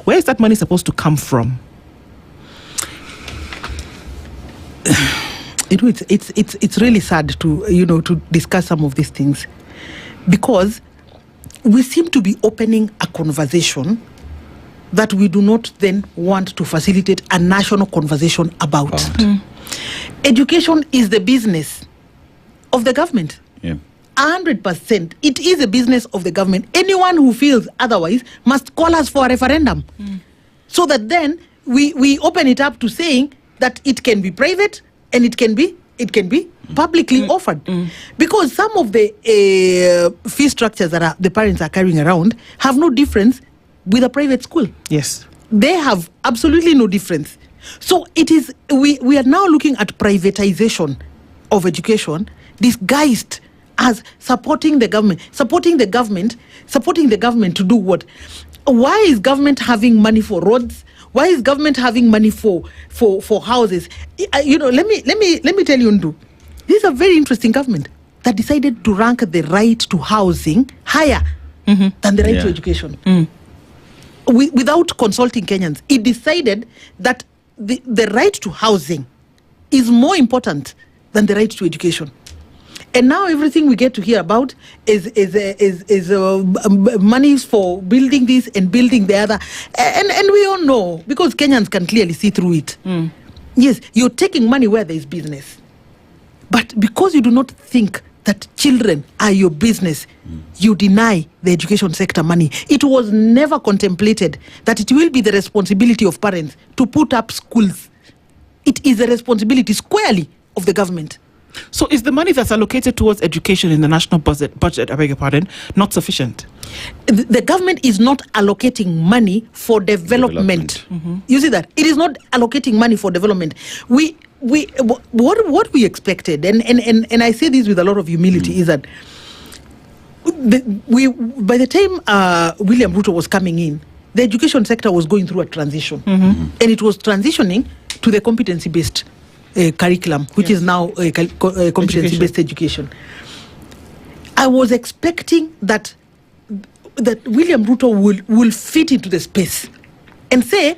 Where is that money supposed to come from? It's really sad to discuss some of these things, because we seem to be opening a conversation that we do not then want to facilitate a national conversation about. Education is the business of the government. 100%. It is a business of the government. Anyone who feels otherwise must call us for a referendum. So that then we open it up to saying that it can be private and it can be publicly offered. Because some of the fee structures that the parents are carrying around have no difference with a private school. Yes. They have absolutely no difference. So it is we are now looking at privatization of education disguised as supporting the government to do what? Why is government having money for roads? Why is government having money for houses? Let me tell you, Ndu, this is a very interesting government that decided to rank the right to housing higher than the right to education. Without consulting Kenyans, it decided that the right to housing is more important than the right to education. And now everything we get to hear about is monies for building this and building the other. And we all know, because Kenyans can clearly see through it. Yes, you're taking money where there is business. But because you do not think that children are your business, you deny the education sector money. It was never contemplated that it will be the responsibility of parents to put up schools. It is a responsibility squarely of the government. So is the money that's allocated towards education in the national budget, I beg your pardon, not sufficient? The government is not allocating money for development. You see that? It is not allocating money for development. What we expected, and I say this with a lot of humility, is that by the time William Ruto was coming in, the education sector was going through a transition, and it was transitioning to the competency-based curriculum, which is now competency-based education. I was expecting that William Ruto will fit into the space and say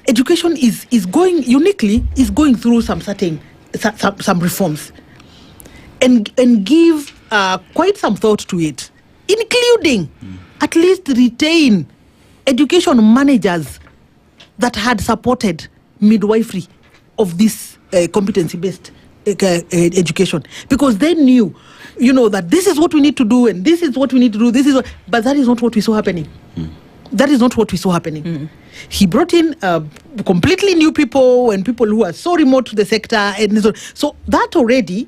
education is going through some reforms, and give quite some thought to it, including at least retain education managers that had supported midwifery of this competency-based education, because they knew, that this is what we need to do and this is what we need to do. But that is not what we saw happening. That is not what we saw happening. He brought in completely new people and people who are so remote to the sector, and so that already,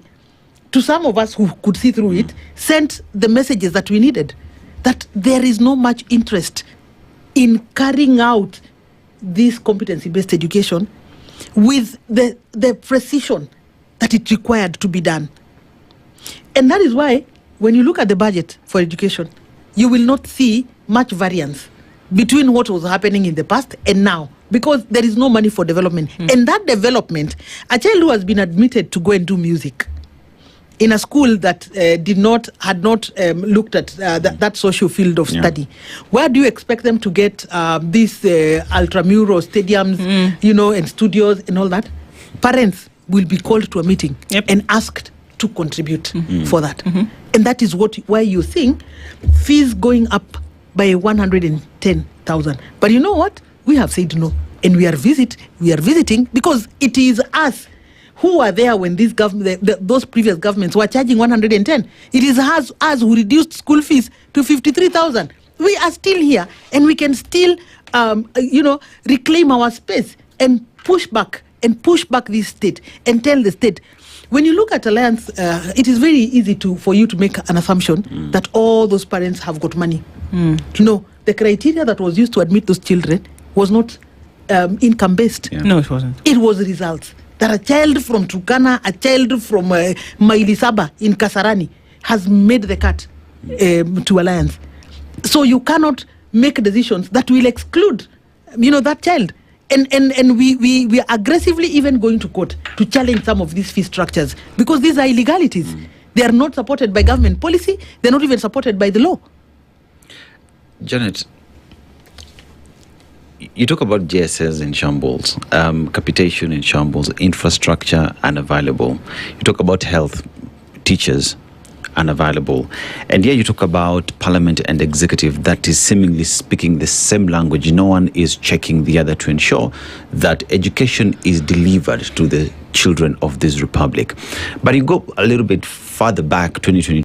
to some of us who could see through it, sent the messages that we needed, that there is no much interest in carrying out this competency-based education with the precision that it required to be done. And that is why, when you look at the budget for education, you will not see much variance between what was happening in the past and now, because there is no money for development. And that development, a child who has been admitted to go and do music in a school that had not looked at that social field of study, where do you expect them to get these ultramural stadiums, and studios and all that? Parents will be called to a meeting and asked to contribute for that. And that is why you're seeing fees going up by 110,000. But you know what? We have said no, and we are visiting, because it is us who are there when those previous governments were charging 110. It is us who reduced school fees to 53,000. We are still here, and we can still, reclaim our space and push back this state and tell the state. When you look at Alliance, it is very easy for you to make an assumption that all those parents have got money. No, the criteria that was used to admit those children was not income-based. No, it wasn't. It was results. That a child from Turkana, a child from Mailisaba in Kasarani has made the cut to Alliance. So you cannot make decisions that will exclude, that child. And we are aggressively even going to court to challenge some of these fee structures, because these are illegalities. They are not supported by government policy. They're not even supported by the law. Janet, you talk about JSS in shambles, capitation in shambles, infrastructure unavailable. You talk about health, teachers unavailable. And here you talk about parliament and executive that is seemingly speaking the same language. No one is checking the other to ensure that education is delivered to the children of this republic. But you go a little bit further back, 2022.